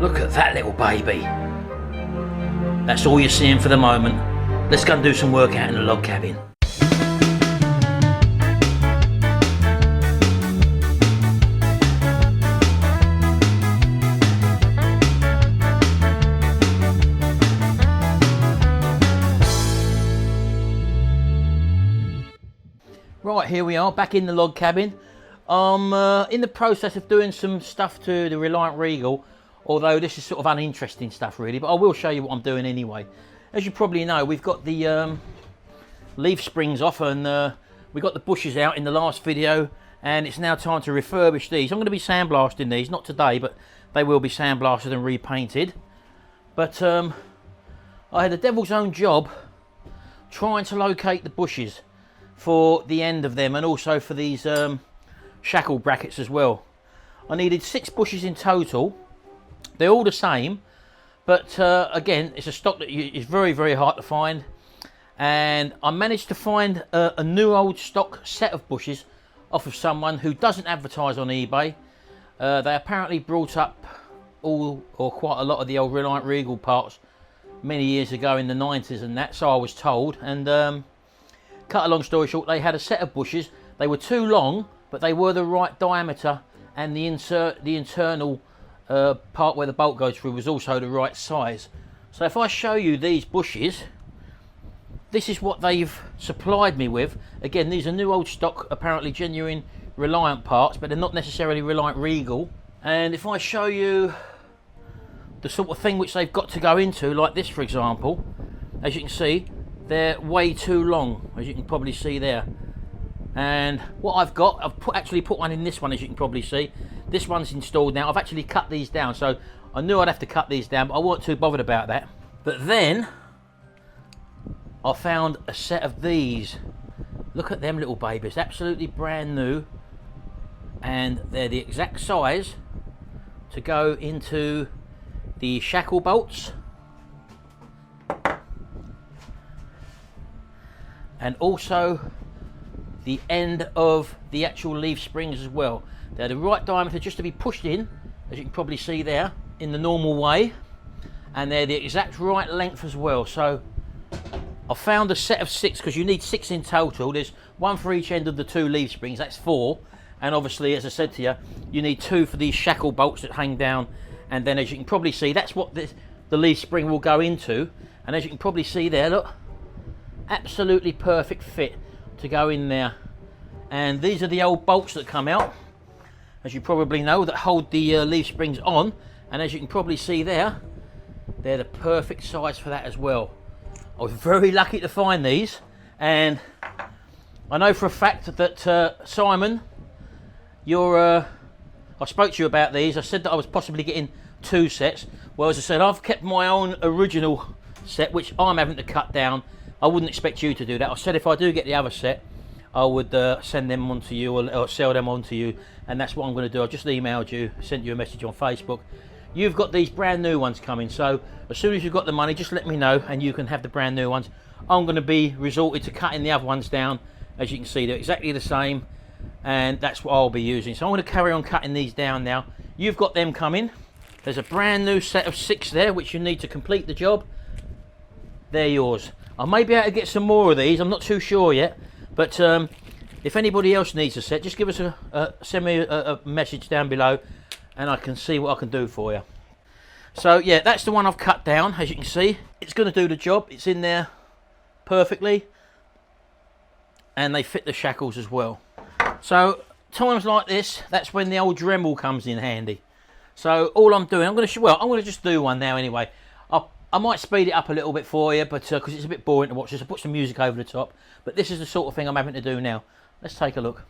Look at that little baby. That's all you're seeing for the moment. Let's go and do some work out in the log cabin. Right, here we are, back in the log cabin. I'm in the process of doing some stuff to the Reliant Regal, although this is sort of uninteresting stuff really, but I will show you what I'm doing anyway. As you probably know, we've got the leaf springs off, and we got the bushes out in the last video, and it's now time to refurbish these. I'm going to be sandblasting these, not today, but they will be sandblasted and repainted. But I had a devil's own job trying to locate the bushes for the end of them, and also for these shackle brackets as well. I needed 6 bushes in total. They're all the same, but again, it's a stock that is very, very hard to find. And I managed to find a new old stock set of bushes off of someone who doesn't advertise on eBay. They apparently brought up all or quite a lot of the old Reliant Regal parts many years ago in the 90s and that, so I was told. And cut a long story short, they had a set of bushes. They were too long, but they were the right diameter, and the internal part where the bolt goes through was also the right size. So if I show you these bushes, this is what they've supplied me with. Again, these are new old stock, apparently genuine Reliant parts, but they're not necessarily Reliant Regal. And if I show you the sort of thing which they've got to go into, like this for example, as you can see, they're way too long, as you can probably see there. And what I've got, I've actually put one in this one, as you can probably see. This one's installed now. I've actually cut these down, so I knew I'd have to cut these down, but I wasn't too bothered about that. But then I found a set of these. Look at them little babies, absolutely brand new, and they're the exact size to go into the shackle bolts, and also the end of the actual leaf springs as well. They're the right diameter just to be pushed in, as you can probably see there, in the normal way, and they're the exact right length as well. So I found a set of 6, because you need 6 in total. There's 1 for each end of the 2 leaf springs, that's 4, and obviously, as I said to you, you need 2 for these shackle bolts that hang down. And then, as you can probably see, that's what the leaf spring will go into, and as you can probably see there, look, absolutely perfect fit to go in there. And these are the old bolts that come out, as you probably know, that hold the leaf springs on, and as you can probably see there, they're the perfect size for that as well. I was very lucky to find these, and I know for a fact that Simon, I spoke to you about these. I said that I was possibly getting 2 sets. Well, as I said, I've kept my own original set, which I'm having to cut down. I wouldn't expect you to do that. I said if I do get the other set, I would send them on to you, or sell them on to you, and that's what I'm going to do. I've just emailed you, sent you a message on Facebook. You've got these brand new ones coming, so as soon as you've got the money, just let me know and you can have the brand new ones. I'm going to be resorted to cutting the other ones down. As you can see, they're exactly the same, and that's what I'll be using. So I'm going to carry on cutting these down now. You've got them coming. There's a brand new set of 6 there, which you need to complete the job. They're yours. I may be able to get some more of these, I'm not too sure yet, but if anybody else needs a set, just give us send me a message down below, and I can see what I can do for you. So yeah, that's the one I've cut down. As you can see, it's going to do the job. It's in there perfectly, and they fit the shackles as well. So times like this, that's when the old Dremel comes in handy. So all I'm doing, I'm going to just do one now anyway. I might speed it up a little bit for you, but because it's a bit boring to watch this, I'll put some music over the top. But this is the sort of thing I'm having to do now. Let's take a look.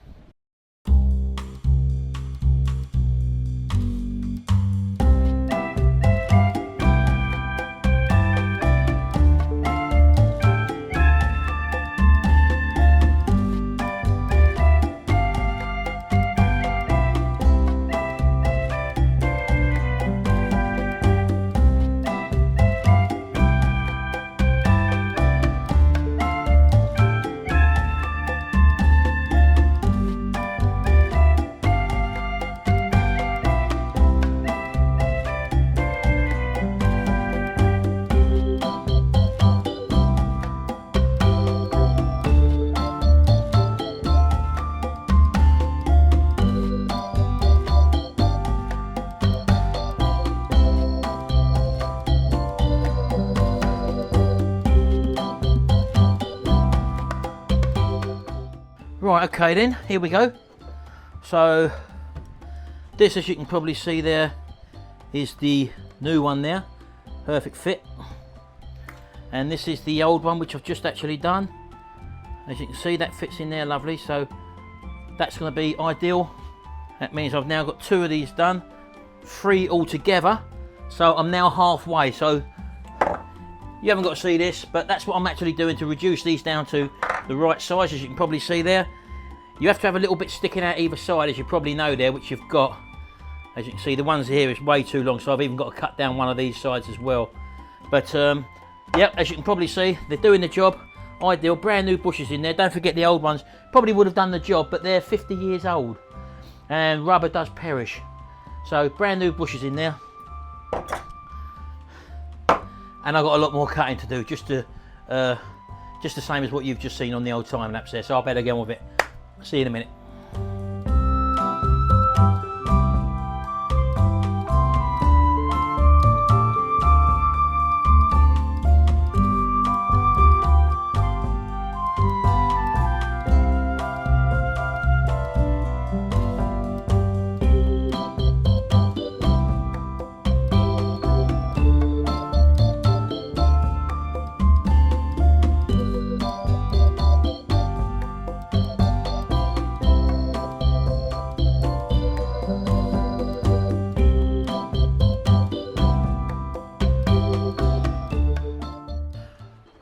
Right, okay then, here we go. So this, as you can probably see there, is the new one there, perfect fit. And this is the old one which I've just actually done. As you can see, that fits in there lovely, so that's going to be ideal. That means I've now got 2 of these done, 3 altogether, so I'm now halfway. So you haven't got to see this, but that's what I'm actually doing to reduce these down to the right size. As you can probably see there, you have to have a little bit sticking out either side, as you probably know there, which you've got. As you can see, the ones here is way too long, so I've even got to cut down one of these sides as well. But yep, as you can probably see, they're doing the job. Ideal, brand new bushes in there. Don't forget the old ones probably would have done the job, but they're 50 years old and rubber does perish. So brand new bushes in there. And I've got a lot more cutting to do, just the same as what you've just seen on the old time lapse there. So I better get on with it. See you in a minute.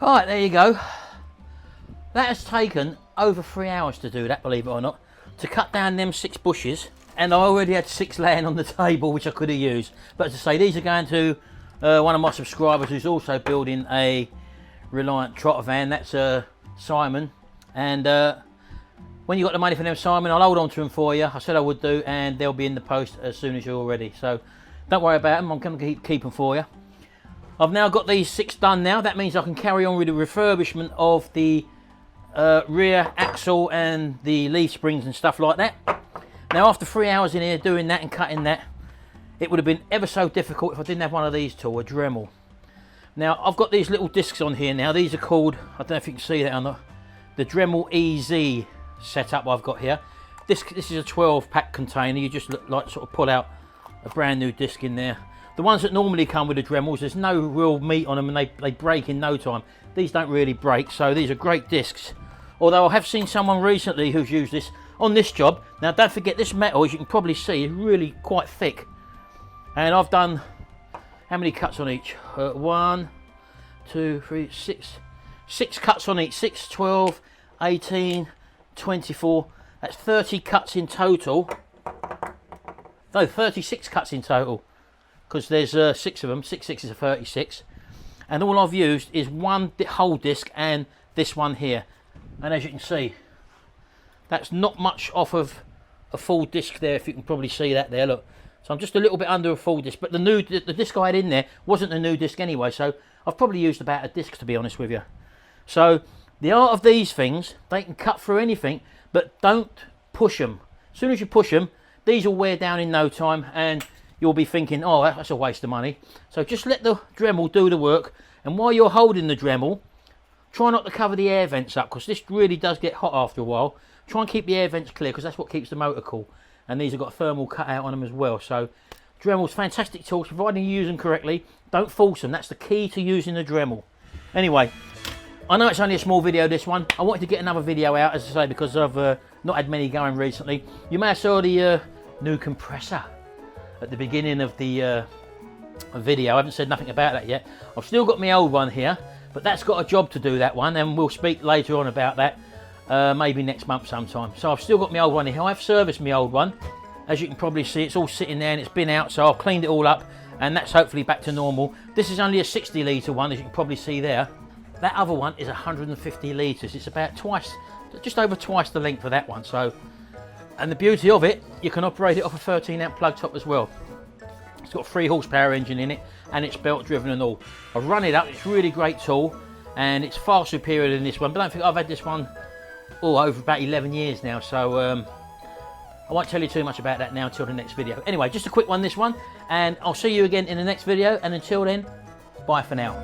Right, there you go. That has taken over 3 hours to do that, believe it or not, to cut down them 6 bushes, and I already had 6 laying on the table which I could have used. But as I say, these are going to one of my subscribers who's also building a Reliant Trotter van. That's Simon, and when you got the money for them, Simon, I'll hold on to them for you. I said I would do, and they'll be in the post as soon as you're all ready. So don't worry about them, I'm going to keep them for you. I've now got these 6 done now. That means I can carry on with the refurbishment of the rear axle and the leaf springs and stuff like that. Now after 3 hours in here doing that and cutting that, it would have been ever so difficult if I didn't have one of these tools, a Dremel. Now I've got these little discs on here now. These are called, I don't know if you can see that or not, the Dremel EZ setup I've got here. This is a 12-pack container. You just like sort of pull out a brand new disc in there. The ones that normally come with the Dremels, there's no real meat on them and they break in no time. These don't really break, so these are great discs. Although I have seen someone recently who's used this on this job. Now don't forget, this metal, as you can probably see, is really quite thick. And I've done, how many cuts on each? 1, 2, 3, 6. 6 cuts on each, 6, 12, 18, 24. That's 30 cuts in total. No, 36 cuts in total. Because there's 6 of them, 6 6s are 36, and all I've used is one whole disc and this one here. And as you can see, that's not much off of a full disc there, if you can probably see that there, look. So I'm just a little bit under a full disc, but the disc I had in there wasn't a new disc anyway, so I've probably used about a disc, to be honest with you. So the art of these things, they can cut through anything, but don't push them. As soon as you push them, these will wear down in no time, and you'll be thinking, oh, that's a waste of money. So just let the Dremel do the work, and while you're holding the Dremel, try not to cover the air vents up, because this really does get hot after a while. Try and keep the air vents clear, because that's what keeps the motor cool. And these have got a thermal cutout on them as well. So Dremel's fantastic tools, providing you use them correctly. Don't force them. That's the key to using the Dremel. Anyway, I know it's only a small video, this one. I wanted to get another video out, as I say, because I've not had many going recently. You may have saw the new compressor at the beginning of the video. I haven't said nothing about that yet. I've still got my old one here, but that's got a job to do, that one, and we'll speak later on about that, maybe next month sometime. So I've still got my old one here. I've serviced my old one. As you can probably see, it's all sitting there and it's been out, so I've cleaned it all up, and that's hopefully back to normal. This is only a 60 litre one, as you can probably see there. That other one is 150 litres. It's about twice, just over twice the length of that one. So, and the beauty of it, you can operate it off a 13 amp plug top as well. It's got a 3 horsepower engine in it, and it's belt driven and all. I've run it up, it's a really great tool, and it's far superior than this one. But don't think I've had this one over about 11 years now, so I won't tell you too much about that now until the next video. Anyway, just a quick one, this one, and I'll see you again in the next video, and until then, bye for now.